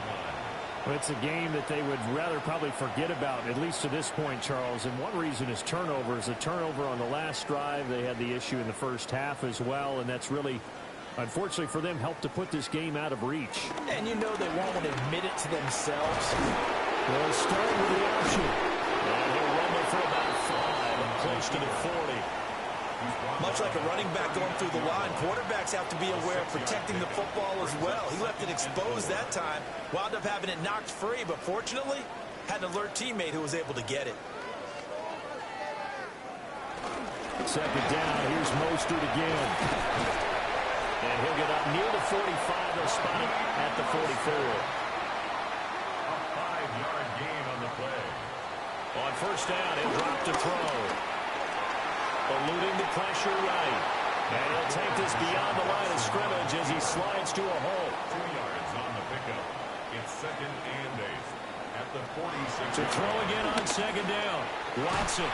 Speaker 1: Well, it's a game that they would rather probably forget about, at least to this point, Charles. And one reason is turnovers. A turnover on the last drive. They had the issue in the first half as well, and that's really, unfortunately for them, helped to put this game out of reach.
Speaker 3: And you know they won't admit it to themselves.
Speaker 1: They'll start with the option.
Speaker 2: And he'll rumble for about 5 and close to the 40.
Speaker 3: Much like a running back going through the line, quarterbacks have to be aware of protecting the football as well. He left it exposed that time, wound up having it knocked free, but fortunately, had an alert teammate who was able to get it.
Speaker 1: Second down, here's Mostert again. And he'll get up near the 45. They'll spot it at the 44.
Speaker 4: A 5-yard gain on the play.
Speaker 2: On first down, he'll drop to throw. Eluding the pressure right. And he'll take this beyond the line of scrimmage as he slides to a hole.
Speaker 4: 2 yards on the pickup. It's 2nd and 8 at the 46.
Speaker 2: To throw again on second down. Watson.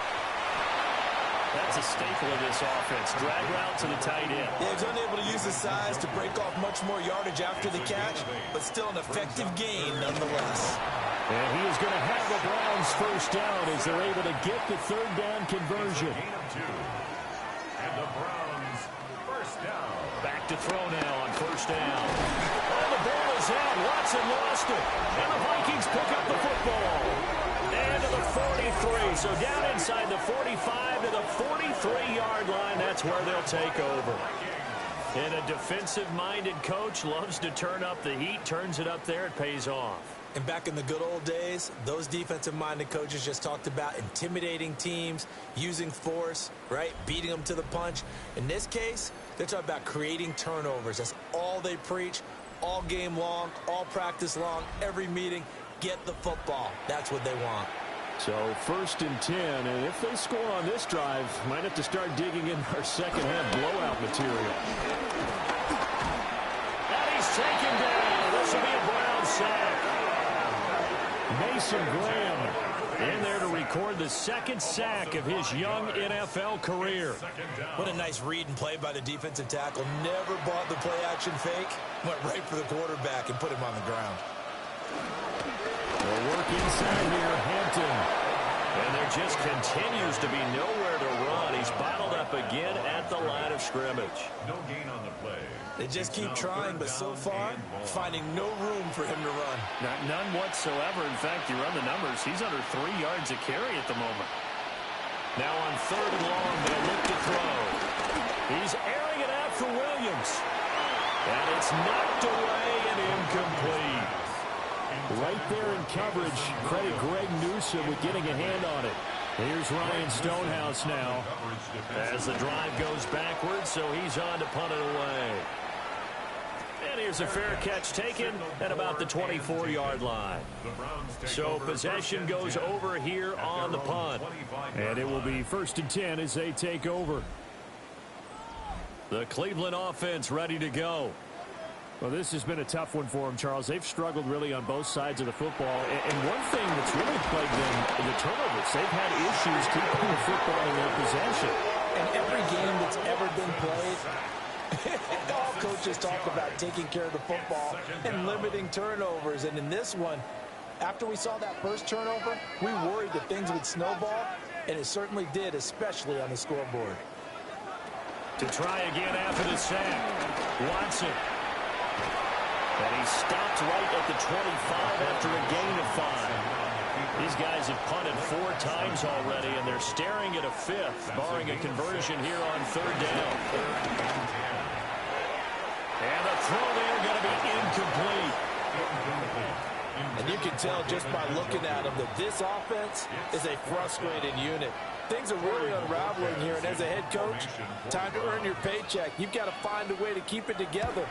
Speaker 2: That's a staple of this offense. Drag route to the tight end.
Speaker 3: Yeah, he's unable to use his size to break off much more yardage after the catch, but still an effective gain nonetheless.
Speaker 1: And he is going to have the Browns first down as they're able to get the third down conversion.
Speaker 4: Gain of 2. And the Browns first down.
Speaker 2: Back to throw now on first down. Oh, the ball is out. Watson lost it. And the Vikings pick up the football. And to the 43. So down inside the 45 to the 43-yard line. That's where they'll take over. And a defensive-minded coach loves to turn up the heat, turns it up there, it pays off.
Speaker 3: And back in the good old days, those defensive-minded coaches just talked about intimidating teams, using force, right, beating them to the punch. In this case, they're talking about creating turnovers. That's all they preach, all game long, all practice long, every meeting. Get the football. That's what they want.
Speaker 1: So 1st and 10, and if they score on this drive, might have to start digging in our second half blowout material.
Speaker 2: And he's taken down. This will be a Brown sack.
Speaker 1: Mason Graham
Speaker 2: in there to record the 2nd sack of his young NFL career.
Speaker 3: What a nice read and play by the defensive tackle. Never bought the play-action fake. Went right for the quarterback and put him on the ground.
Speaker 1: They'll work inside here, Hampton.
Speaker 2: And there just continues to be nowhere to run. He's bottled up again at the line of scrimmage.
Speaker 4: No gain on the play.
Speaker 3: They just keep trying, but so far, finding no room for him to run.
Speaker 2: None whatsoever. In fact, you run the numbers. He's under 3 yards a carry at the moment. Now on 3rd and long, they'll look to throw. He's airing it out for Williams. And it's knocked away and incomplete.
Speaker 1: Right there in coverage. Credit Greg Newsome with getting a hand on it. Here's Ryan Stonehouse now
Speaker 2: as the drive goes backwards, so he's on to punt it away. And here's a fair catch taken at about the 24-yard line. So possession goes over here on the punt.
Speaker 1: And it will be 1st and 10 as they take over.
Speaker 2: The Cleveland offense ready to go.
Speaker 1: Well, this has been a tough one for them, Charles. They've struggled really on both sides of the football. And one thing that's really plagued them is the turnovers. They've had issues keeping the football in their possession.
Speaker 5: And every game that's ever been played, all coaches talk about taking care of the football and limiting turnovers. And in this one, after we saw that first turnover, we worried that things would snowball, and it certainly did, especially on the scoreboard.
Speaker 2: To try again after the sack, Watson. And he stopped right at the 25 after a gain of 5. These guys have punted 4 times already, and they're staring at a 5th, barring a conversion here on 3rd down. And the throw there going to be incomplete.
Speaker 5: And you can tell just by looking at them that this offense is a frustrated unit. Things are really unraveling here, and as a head coach, time to earn your paycheck. You've got to find a way to keep it together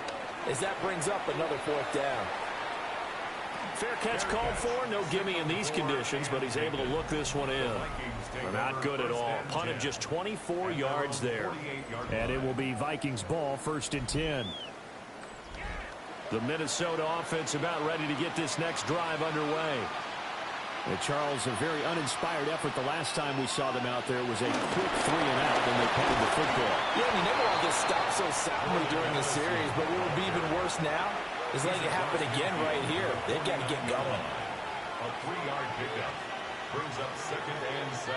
Speaker 5: as that brings up another 4th down.
Speaker 2: Fair catch called for. No gimme in these conditions, but he's able to look this one in. Not good at all. Punted just 24 yards there.
Speaker 1: And it will be Vikings ball, 1st and 10.
Speaker 2: The Minnesota offense about ready to get this next drive underway.
Speaker 1: Charles, a very uninspired effort the last time we saw them out there was a quick 3 and out when they punted the football.
Speaker 5: Yeah, you never want to get stopped so soundly during the series, but what will be even worse now is letting it happen again right here. They've got to get going.
Speaker 4: A 3-yard pickup brings up 2nd and 7.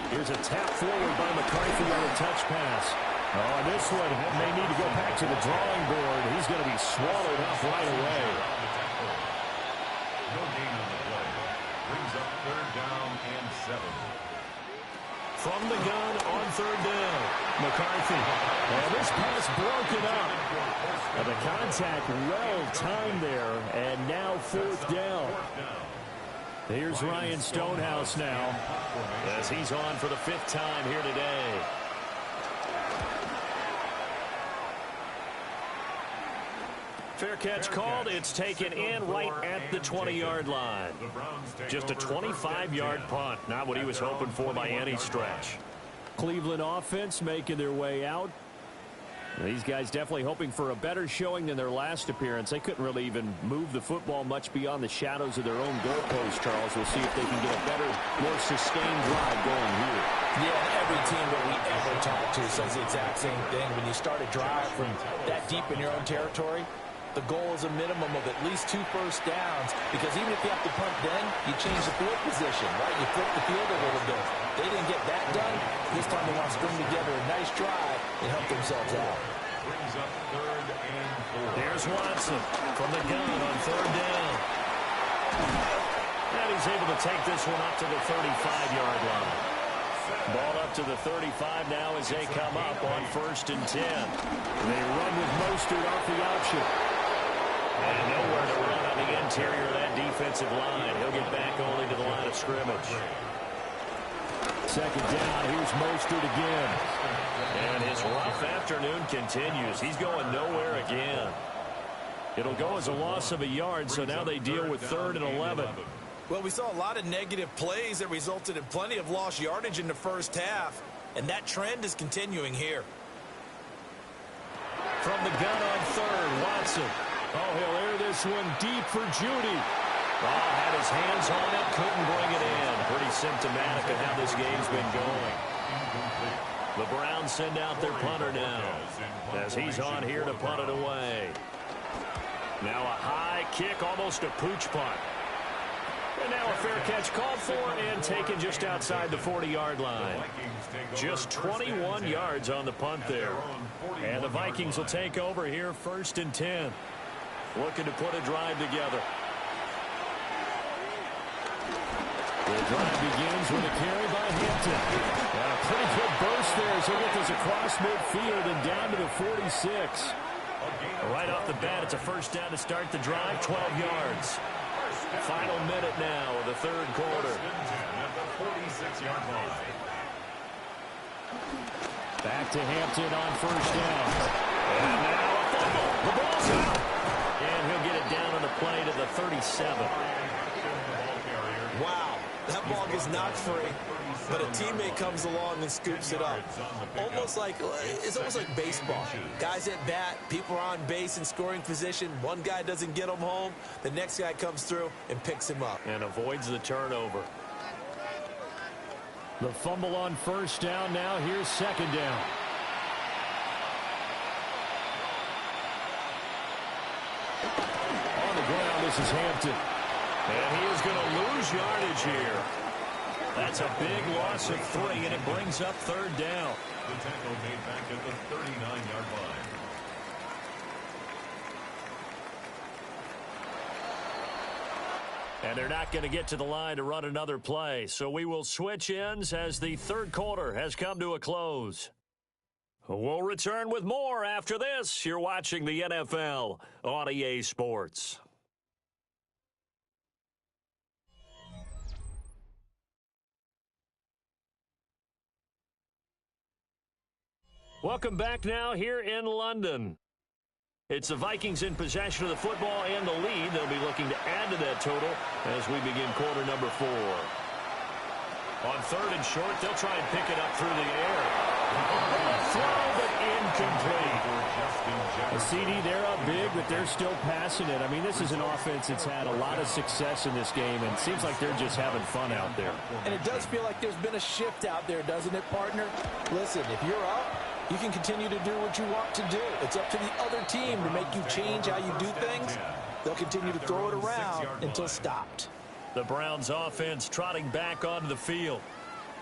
Speaker 1: Here's a tap forward by McCarthy on a touch pass. Oh, this one may need to go back to the drawing board. He's going to be swallowed up right away.
Speaker 4: No gain on the play. Brings up 3rd down and 7.
Speaker 2: From the gun on 3rd down, McCarthy.
Speaker 1: And this pass broken up. And the contact well timed there, and now 4th down.
Speaker 2: Here's Ryan Stonehouse now as he's on for the 5th time here today. Fair catch called. It's taken in right at the 20-yard line. Just a 25-yard punt. Not what he was hoping for by any stretch.
Speaker 1: Cleveland offense making their way out. These guys definitely hoping for a better showing than their last appearance. They couldn't really even move the football much beyond the shadows of their own goalpost, Charles. We'll see if they can get a better, more sustained drive going here.
Speaker 3: Yeah, every team that we ever talk to says the exact same thing. When you start a drive from that deep in your own territory, the goal is a minimum of at least 2 first downs, because even if you have to punt then, you change the field position, right? You flip the field a little bit. They didn't get that done. This time they want to string together a nice drive and help themselves out.
Speaker 4: Brings up 3rd and 4.
Speaker 2: Here's Watson from the gun on 3rd down. And he's able to take this one up to the 35-yard line. Ball up to the 35 now as they come up on 1st and 10.
Speaker 1: They run with Mostert off the option.
Speaker 2: And nowhere to run on the interior of that defensive line. He'll get back only to the line of scrimmage.
Speaker 1: 2nd down. Here's Mostert again.
Speaker 2: And his rough afternoon continues. He's going nowhere again. It'll go as a loss of a yard, so now they deal with 3rd and 11.
Speaker 5: Well, we saw a lot of negative plays that resulted in plenty of lost yardage in the first half, and that trend is continuing here.
Speaker 2: From the gun on 3rd, Watson.
Speaker 1: Oh, he'll air this one deep for Judy.
Speaker 2: Oh, had his hands on it, couldn't bring it in. Pretty symptomatic of how this game's been going. The Browns send out their punter now as he's on here to punt it away. Now a high kick, almost a pooch punt. And now a fair catch called for and taken just outside the 40-yard line. Just 21 yards on the punt there. And the Vikings will take over here 1st and 10. Looking to put a drive together.
Speaker 1: The drive begins with a carry by Hampton. And a pretty good burst there as he'll get this across midfield and down to the 46.
Speaker 2: Right off the bat, it's a 1st down to start the drive, 12 yards. Final minute now of the 3rd quarter.
Speaker 1: Back to Hampton on 1st down.
Speaker 2: And now a fumble. The ball's out. And he'll get it down on the play to the 37.
Speaker 5: Wow, that ball gets knocked free, but a teammate comes along and scoops it up. It's almost like baseball. Guys at bat, people are on base in scoring position. One guy doesn't get him home. The next guy comes through and picks him up.
Speaker 2: And avoids the turnover.
Speaker 1: The fumble on 1st down. Now here's 2nd down. On the ground, this is Hampton.
Speaker 2: And he is going to lose yardage here. That's a big loss of 3, and it brings up 3rd down.
Speaker 4: The tackle made back at the 39-yard line.
Speaker 2: And they're not going to get to the line to run another play. So we will switch ends as the 3rd quarter has come to a close. We'll return with more after this. You're watching the NFL on EA Sports. Welcome back now here in London. It's the Vikings in possession of the football and the lead. They'll be looking to add to that total as we begin quarter number 4. On 3rd and short, they'll try and pick it up through the air. Throw, but incomplete.
Speaker 1: A CD, they're up big, but they're still passing it. I mean, this is an offense that's had a lot of success in this game, and it seems like they're just having fun out there.
Speaker 5: And it does feel like there's been a shift out there, doesn't it, partner? Listen, if you're up, you can continue to do what you want to do. It's up to the other team to make you change how you do things. They'll continue to throw it around until stopped.
Speaker 2: The Browns offense trotting back onto the field.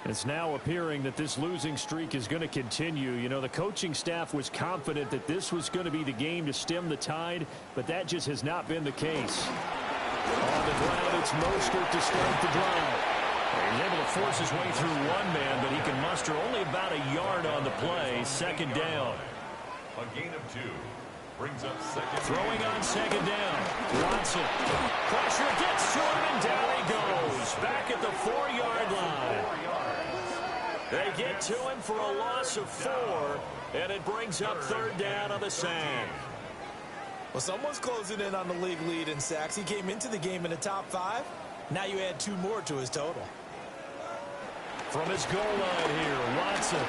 Speaker 1: It's now appearing that this losing streak is going to continue. You know, the coaching staff was confident that this was going to be the game to stem the tide, but that just has not been the case. On the ground, it's Mostert to start the drive.
Speaker 2: He's able to force his way through one man, but he can muster only about a yard on the play. 2nd down.
Speaker 4: A gain of 2. Brings up 2nd.
Speaker 2: Throwing on 2nd down. Watson. Pressure gets to him, and down he goes. it to him for a loss of 4, and it brings up third down on the sack.
Speaker 5: Well, someone's closing in on the league lead in sacks. He came into the game in the top 5. Now you add 2 more to his total.
Speaker 2: From his goal line here, Watson.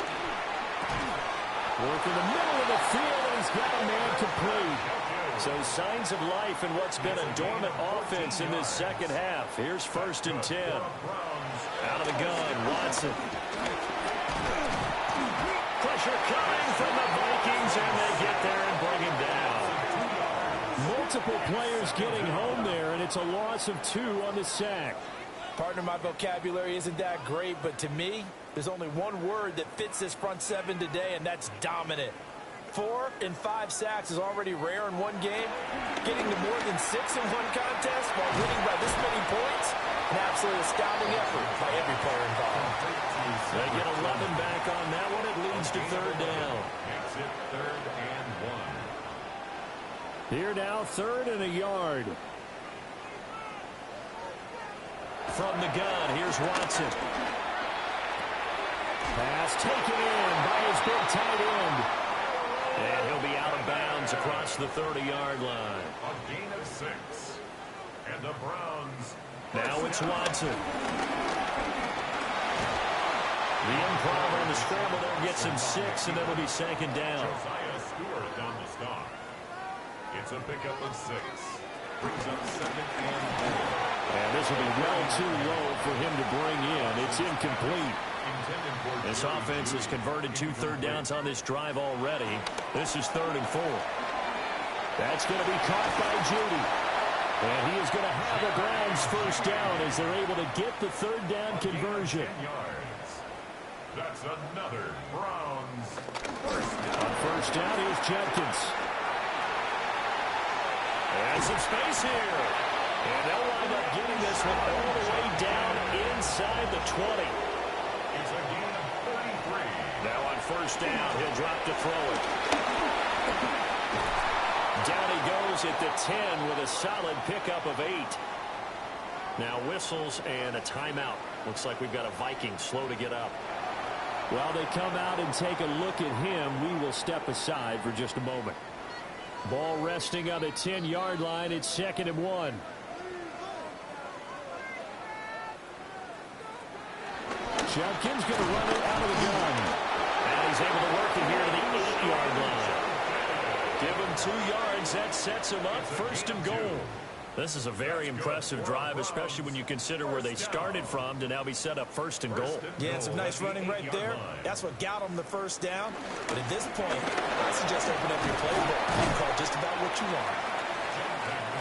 Speaker 2: Work in the middle of the field, and he's got a man complete. So signs of life in what's been a dormant offense in this second half. Here's 1st and 10. Out of the gun, Watson. Pressure coming from the Vikings, and they get there and bring him down. Multiple players getting home there, and it's a loss of 2 on the sack.
Speaker 5: Partner, my vocabulary isn't that great, but to me, there's only one word that fits this front 7 today, and that's dominant. 4 and 5 sacks is already rare in one game. Getting to more than 6 in one contest while winning by this many points, an absolutely astounding effort by every player involved.
Speaker 2: They get 11 back on that one. It leads to third down.
Speaker 4: Makes it 3rd and 1.
Speaker 1: Here now, 3rd and a yard.
Speaker 2: From the gun, here's Watson. Pass taken in by his big tight end. And he'll be out of bounds across the 30-yard line.
Speaker 4: A gain of 6. And the Browns.
Speaker 2: Now it's Watson. The improv on the scramble there gets him 6, and it'll be 2nd down.
Speaker 4: Josiah Stewart down the stop. It's a pickup of 6. Brings up 2nd and 4.
Speaker 1: And this will be well too low for him to bring in. It's incomplete.
Speaker 2: This offense has converted 2 third downs on this drive already. This is 3rd and 4.
Speaker 1: That's going to be caught by Judy. And he is going to have the Browns 1st down as they're able to get the 3rd down conversion.
Speaker 4: That's another Browns 1st down.
Speaker 1: On 1st down, here's Jenkins.
Speaker 2: And some space here. And they'll wind up getting this one all the way down inside the 20.
Speaker 4: It's a gain of 33.
Speaker 2: Now on 1st down, he'll drop to throw it. Down he goes at the 10 with a solid pickup of 8. Now whistles and a timeout. Looks like we've got a Viking slow to get up.
Speaker 1: While they come out and take a look at him, we will step aside for just a moment. Ball resting on the 10-yard line. It's 2nd and 1. Jenkins going to run it out of the gun.
Speaker 2: And he's able to work it here to the 8-yard line. Give him 2 yards. That sets him up 1st and goal. This is a very impressive drive, especially when you consider where they started from to now be set up 1st and goal.
Speaker 5: Yeah, some nice running right there. That's what got them the 1st down. But at this point, I suggest open up your playbook. You can call just about what you want.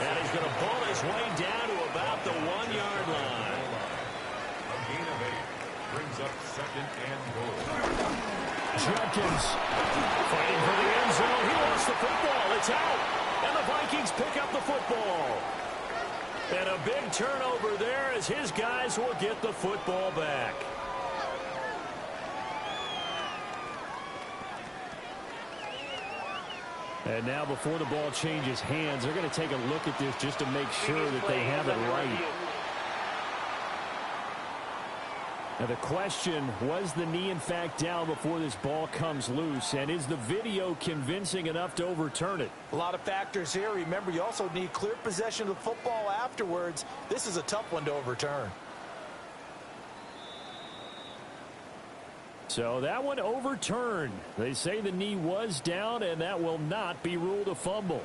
Speaker 2: And he's going to pull his way down to about the 1-yard line.
Speaker 4: A gain of 8 brings up 2nd and goal.
Speaker 1: Jenkins
Speaker 2: Fighting for the end zone. He lost the football. It's out. And the Vikings pick up the football. And a big turnover there as his guys will get the football back.
Speaker 1: And now before the ball changes hands, they're going to take a look at this just to make sure that they have it right. Now the question, was the knee in fact down before this ball comes loose? And is the video convincing enough to overturn it?
Speaker 5: A lot of factors here. Remember, you also need clear possession of the football afterwards. This is a tough one to overturn.
Speaker 1: So that one overturned. They say the knee was down, and that will not be ruled a fumble.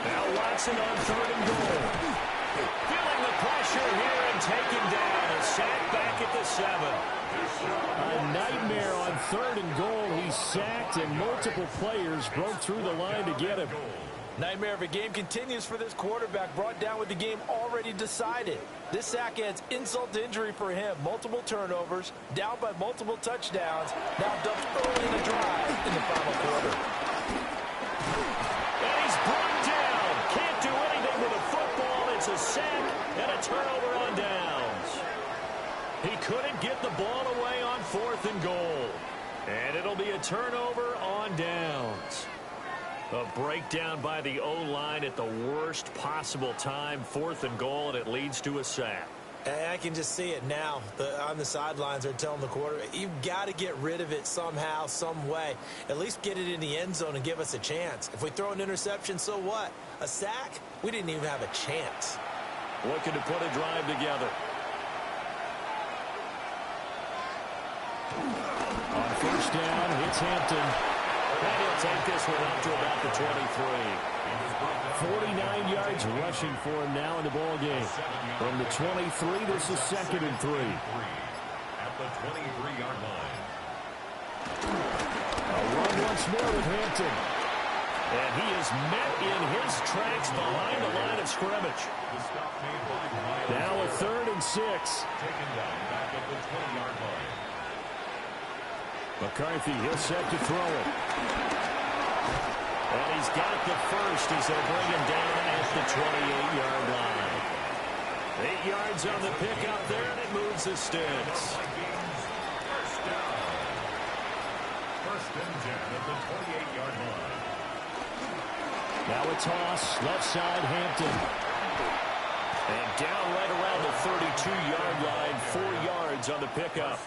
Speaker 2: Now Watson on 3rd and goal. Feeling the pressure here and taken down. A sack back at the 7.
Speaker 1: A nightmare on 3rd and goal. He's sacked, and multiple players broke through the line to get him.
Speaker 5: Nightmare of a game continues for this quarterback, brought down with the game already decided. This sack adds insult to injury for him. Multiple turnovers, down by multiple touchdowns, now dumped early in the drive in the final quarter.
Speaker 2: And he's brought down. Can't do anything with a football. It's a sack and a turnover on downs. He couldn't get the ball away on 4th and goal. And it'll be a turnover on downs. A breakdown by the O-line at the worst possible time. 4th and goal, and it leads to a sack.
Speaker 3: And I can just see it now. On the sidelines, they're telling the quarterback, you've got to get rid of it somehow, some way. At least get it in the end zone and give us a chance. If we throw an interception, so what? A sack? We didn't even have a chance.
Speaker 2: Looking to put a drive together. On first down, hits Hampton. And he'll take this one up to about the 23.
Speaker 1: 49 yards rushing for him now in the ball game. From the 23, this is 2nd and 3.
Speaker 4: At the 23-yard line.
Speaker 1: A run once more with Hampton.
Speaker 2: And he is met in his tracks behind the line of scrimmage.
Speaker 4: The stop made by
Speaker 1: Now a 3rd and 6.
Speaker 4: taken down back at the 20-yard line.
Speaker 1: McCarthy, he'll set to throw it.
Speaker 2: And he's got the first as they'll bring him down at the 28-yard line. 8 yards on the pickup there, and it moves the sticks.
Speaker 4: Vikings, first down. 1st and 10 at the 28-yard line.
Speaker 2: Now a toss, left side, Hampton. And down right around the 32-yard line, 4 yards on the pickup.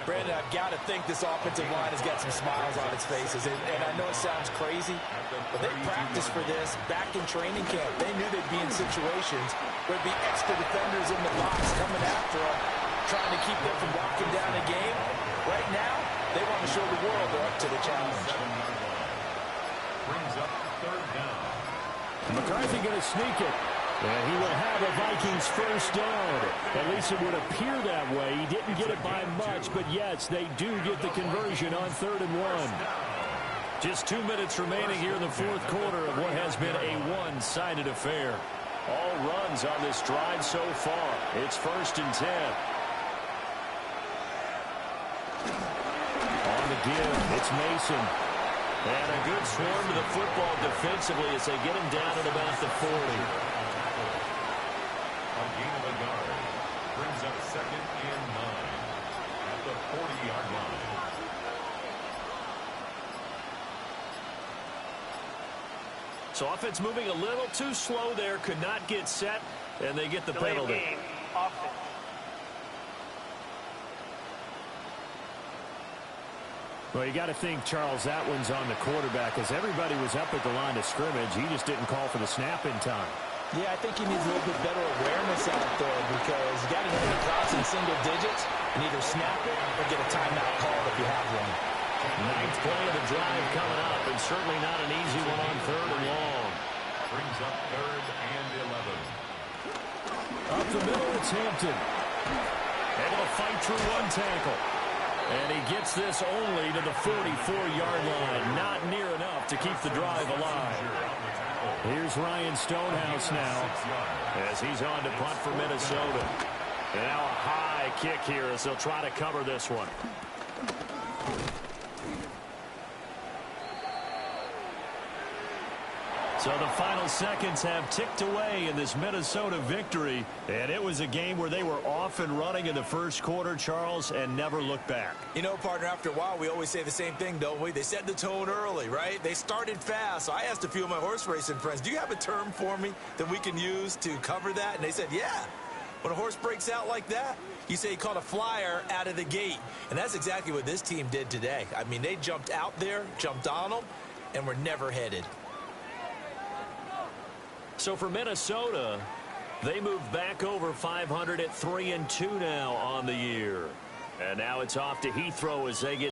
Speaker 5: Brandon, I've got to think this offensive line has got some smiles on its faces. And I know it sounds crazy, but they practiced for this back in training camp. They knew they'd be in situations where there'd be extra defenders in the box coming after them, trying to keep them from locking down a game. Right now, they want to show the world they're up to the challenge.
Speaker 4: Brings up 3rd down.
Speaker 1: McCarthy going to sneak it. And he will have a Vikings first down. At least it would appear that way. He didn't get it by much, but yes, they do get the conversion on 3rd and 1.
Speaker 2: Just 2 minutes remaining here in the 4th quarter of what has been a one-sided affair. All runs on this drive so far. It's 1st and 10.
Speaker 1: On the give, it's Mason.
Speaker 2: And a good swarm to the football defensively as they get him down at about the 40.
Speaker 4: A gain of a yard. Brings up 2nd and 9 at the 40-yard line.
Speaker 2: So offense moving a little too slow there. Could not get set, and they get the penalty.
Speaker 7: Game, offense.
Speaker 1: Well, you got to think, Charles, that one's on the quarterback as everybody was up at the line of scrimmage. He just didn't call for the snap in time.
Speaker 5: Yeah, I think he needs a little bit better awareness out there because you got to know the clock's in single digits and either snap it or get a timeout called if you have one.
Speaker 2: 9th play of the drive coming up, and certainly not an easy one on 3rd and long.
Speaker 4: Brings up 3rd and 11.
Speaker 1: Up the middle, it's Hampton.
Speaker 2: Able to fight through one tackle. And he gets this only to the 44-yard line. Not near enough to keep the drive alive.
Speaker 1: Here's Ryan Stonehouse now
Speaker 2: as he's on to punt for Minnesota. And now a high kick here as they'll try to cover this one. So the final seconds have ticked away in this Minnesota victory. And it was a game where they were off and running in the first quarter, Charles, and never looked back.
Speaker 3: You know, partner, after a while, we always say the same thing, don't we? They set the tone early, right? They started fast. So I asked a few of my horse racing friends, do you have a term for me that we can use to cover that? And they said, yeah. When a horse breaks out like that, you say he caught a flyer out of the gate. And that's exactly what this team did today. I mean, they jumped out there, jumped on them, and were never headed.
Speaker 2: So for Minnesota, they move back over 500 at 3-2 now on the year. And now it's off to Heathrow as they get